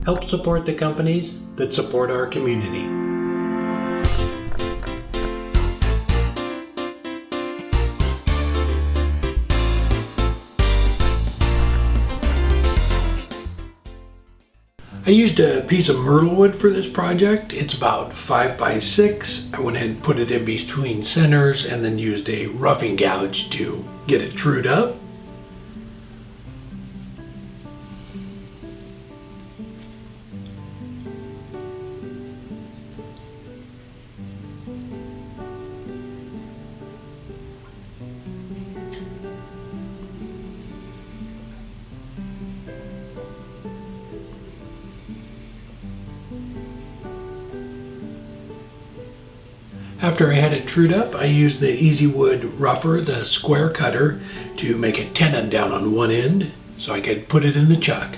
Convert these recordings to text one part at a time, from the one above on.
Help support the companies that support our community. I used a piece of myrtle wood for this project. It's about 5 by 6. I went ahead and put it in between centers and then used a roughing gouge to get it trued up. After I had it trued up, I used the Easy Wood rougher, the square cutter, to make a tenon down on one end so I could put it in the chuck.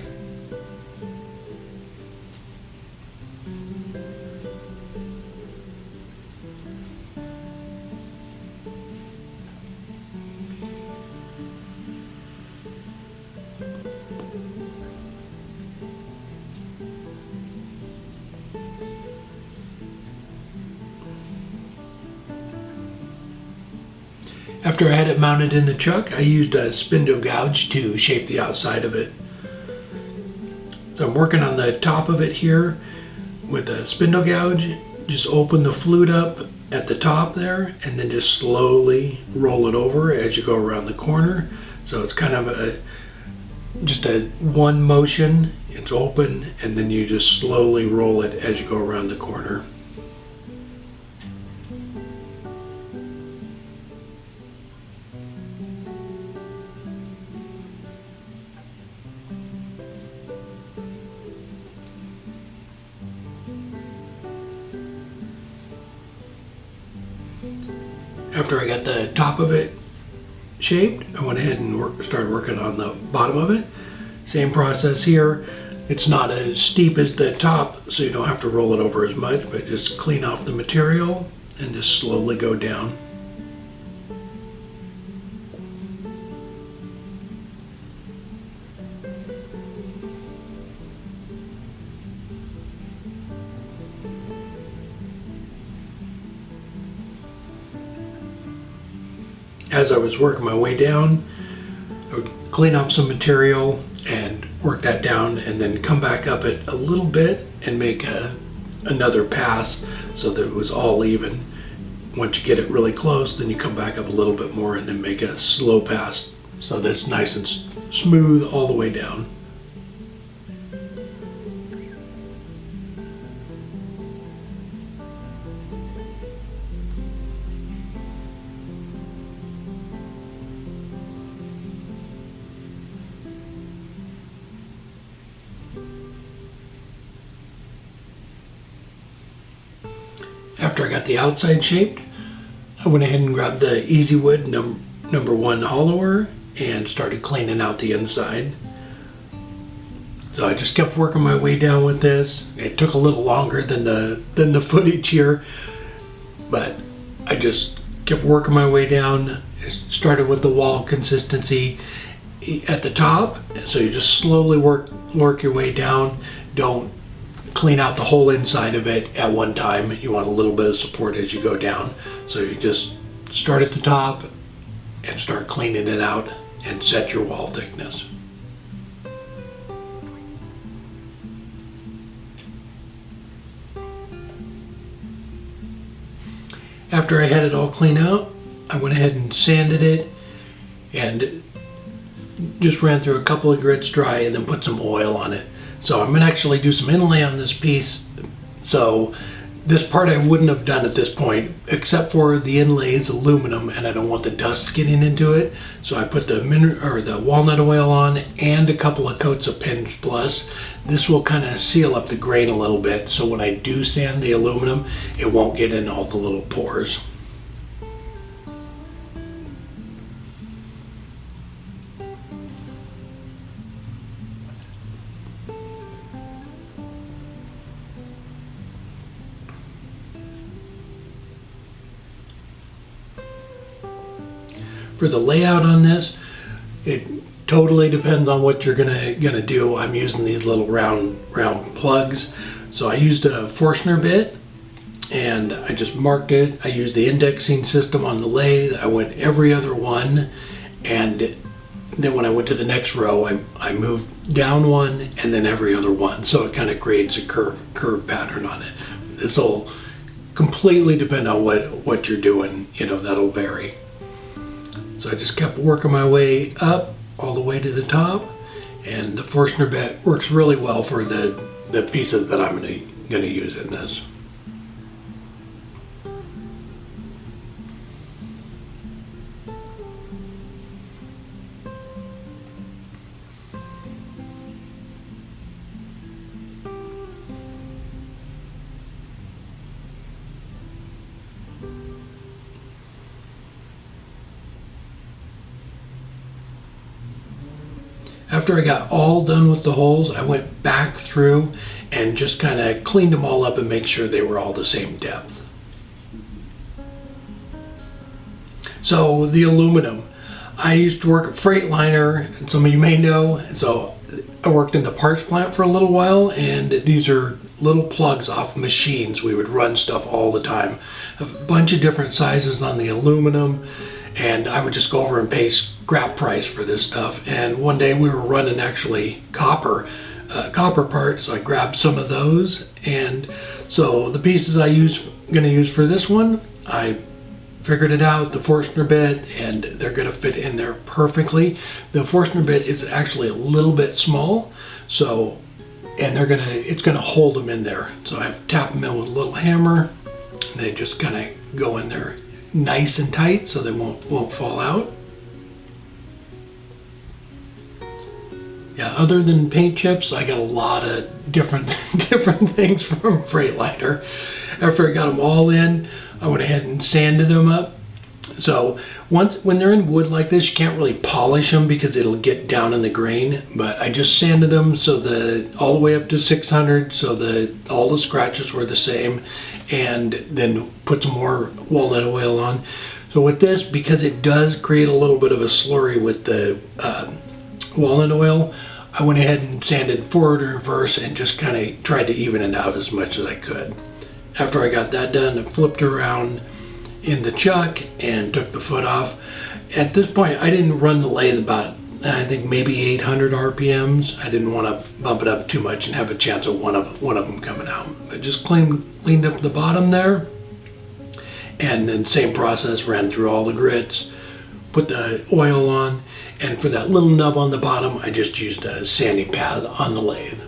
After I had it mounted in the chuck, I used a spindle gouge to shape the outside of it. So I'm working on the top of it here with a spindle gouge. Just open the flute up at the top there and then just slowly roll it over as you go around the corner. So it's kind of just a one motion. It's open and then you just slowly roll it as you go around the corner. After I got the top of it shaped, I went ahead and started working on the bottom of it. Same process here. It's not as steep as the top, so you don't have to roll it over as much, but just clean off the material and just slowly go down. As I was working my way down, I would clean off some material and work that down and then come back up it a little bit and make another pass so that it was all even. Once you get it really close, then you come back up a little bit more and then make a slow pass so that it's nice and smooth all the way down. After I got the outside shaped, I went ahead and grabbed the Easy Wood number 1 hollower and started cleaning out the inside. So I just kept working my way down with this. It took a little longer than the footage here, but I just kept working my way down. It started with the wall consistency at the top, so you just slowly work your way down. Don't clean out the whole inside of it at one time. You want a little bit of support as you go down. So you just start at the top and start cleaning it out and set your wall thickness. After I had it all cleaned out, I went ahead and sanded it and just ran through a couple of grits dry and then put some oil on it. So I'm going to actually do some inlay on this piece. So this part I wouldn't have done at this point, except for the inlay is aluminum and I don't want the dust getting into it. So I put the walnut oil on and a couple of coats of Pinch Plus. This will kind of seal up the grain a little bit, so when I do sand the aluminum, it won't get in all the little pores. For the layout on this, it Totally depends on what you're gonna do. I'm using these little round plugs. So I used a Forstner bit and I just marked it. I used the indexing system on the lathe. I went every other one, and then when I went to the next row, I moved down one and then every other one. So it kind of creates a curve pattern on it. This will completely depend on what you're doing, you know, that'll vary. So I just kept working my way up all the way to the top, and the Forstner bit works really well for the pieces that I'm gonna use in this. After I got all done with the holes, I went back through and just kind of cleaned them all up and make sure they were all the same depth. So the aluminum. I used to work at Freightliner, and some of you may know, and so I worked in the parts plant for a little while, and these are little plugs off machines. We would run stuff all the time. A bunch of different sizes on the aluminum, and I would just go over and pay scrap price for this stuff. And one day we were running actually copper parts, so I grabbed some of those. And so the pieces gonna use for this one, I figured it out, the Forstner bit, and they're gonna fit in there perfectly. The Forstner bit is actually a little bit small, so, and it's gonna hold them in there. So I tap them in with a little hammer, and they just kind of go in there nice and tight so they won't fall out. Yeah, other than paint chips, I got a lot of different things from Freightliner. After I got them all in, I went ahead and sanded them up. So when they're in wood like this, you can't really polish them because it'll get down in the grain. But I just sanded them so all the way up to 600, so all the scratches were the same, and then put some more walnut oil on. So with this, because it does create a little bit of a slurry with the walnut oil, I went ahead and sanded forward and reverse and just kind of tried to even it out as much as I could. After I got that done, I flipped around in the chuck and took the foot off. At this point, I didn't run the lathe about, I think maybe 800 RPMs. I didn't want to bump it up too much and have a chance of one of them coming out. I just cleaned up the bottom there, and then same process, ran through all the grits, put the oil on, and for that little nub on the bottom, I just used a sanding pad on the lathe.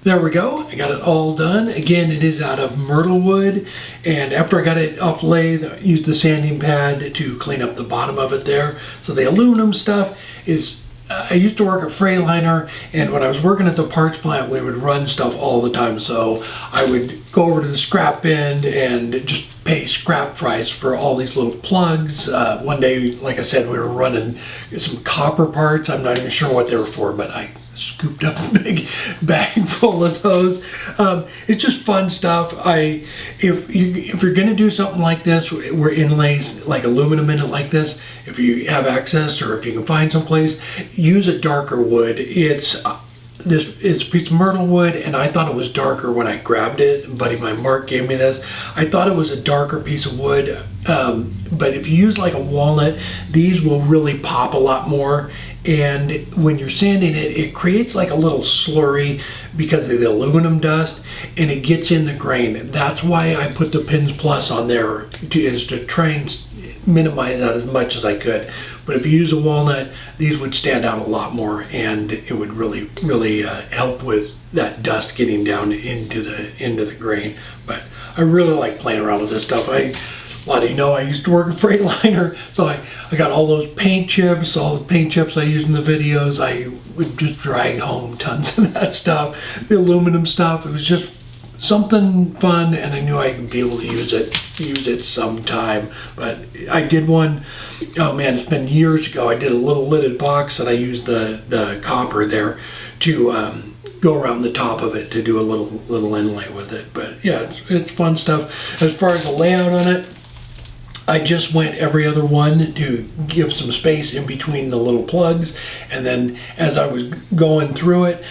There we go, I got it all done. Again, it is out of Myrtle wood, and after I got it off lathe, I used the sanding pad to clean up the bottom of it there. So the aluminum stuff is, I used to work at Freightliner, and when I was working at the parts plant, we would run stuff all the time. So I would go over to the scrap bin and just pay scrap price for all these little plugs. One day, like I said, we were running some copper parts. I'm not even sure what they were for, but I scooped up a big bag full of those. It's just fun stuff. If you're gonna do something like this, where inlays like aluminum in it like this, if you have access or if you can find someplace, use a darker wood. It's a piece of Myrtle wood, and I thought it was darker when I grabbed it. Buddy, my Mark gave me this. I thought it was a darker piece of wood, but if you use like a walnut, these will really pop a lot more. And when you're sanding it, it creates like a little slurry because of the aluminum dust, and it gets in the grain. That's why I put the Pins Plus on there, is to try and minimize that as much as I could. But if you use a walnut, these would stand out a lot more, and it would really help with that dust getting down into the grain. But I really like playing around with this stuff. A lot of you know I used to work at Freightliner, so I got all those paint chips, all the paint chips I used in the videos. I would just drag home tons of that stuff. The aluminum stuff, it was just something fun, and I knew I'd be able to use it sometime. But I did one, oh man, it's been years ago. I did a little lidded box, and I used the copper there to go around the top of it to do a little inlay with it. But yeah, it's fun stuff. As far as the layout on it, I just went every other one to give some space in between the little plugs, and then as I was going through it,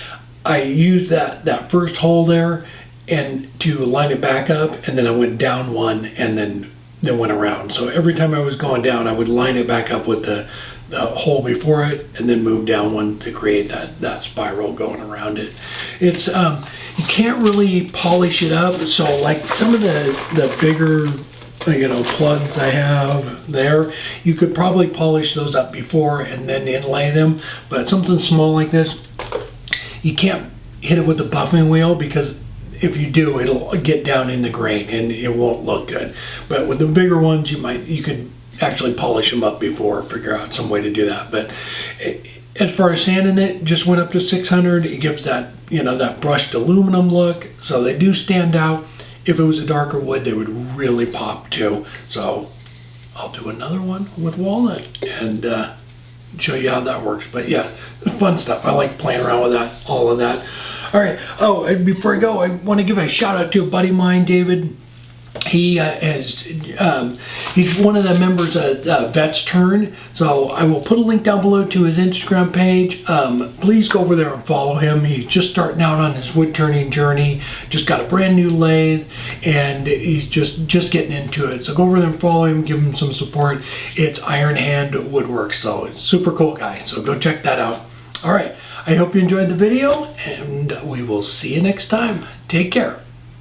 I used that first hole there and to line it back up, and then I went down one and then went around. So every time I was going down, I would line it back up with the hole before it, and then move down one to create that spiral going around it. It's you can't really polish it up. So like some of the bigger plugs I have there, you could probably polish those up before and then inlay them. But something small like this, you can't hit it with a buffing wheel, because if you do, it'll get down in the grain and it won't look good. But with the bigger ones, you could actually polish them up before, figure out some way to do that. But as far as sanding it, just went up to 600. It gives that that brushed aluminum look, so they do stand out. If it was a darker wood, they would really pop too. So I'll do another one with walnut and show you how that works. But yeah, it's fun stuff. I like playing around with that, all of that. All right. Oh, and before I go, I want to give a shout out to a buddy of mine, David. He he's one of the members of Vets Turn, so I will put a link down below to his Instagram page. Please go over there and follow him. He's just starting out on his wood turning journey, just got a brand new lathe, and he's just getting into it. So go over there and follow him, give him some support. It's Iron Hand Woodworks, so it's super cool guy, so go check that out. All right, I hope you enjoyed the video, and we will see you next time. Take care.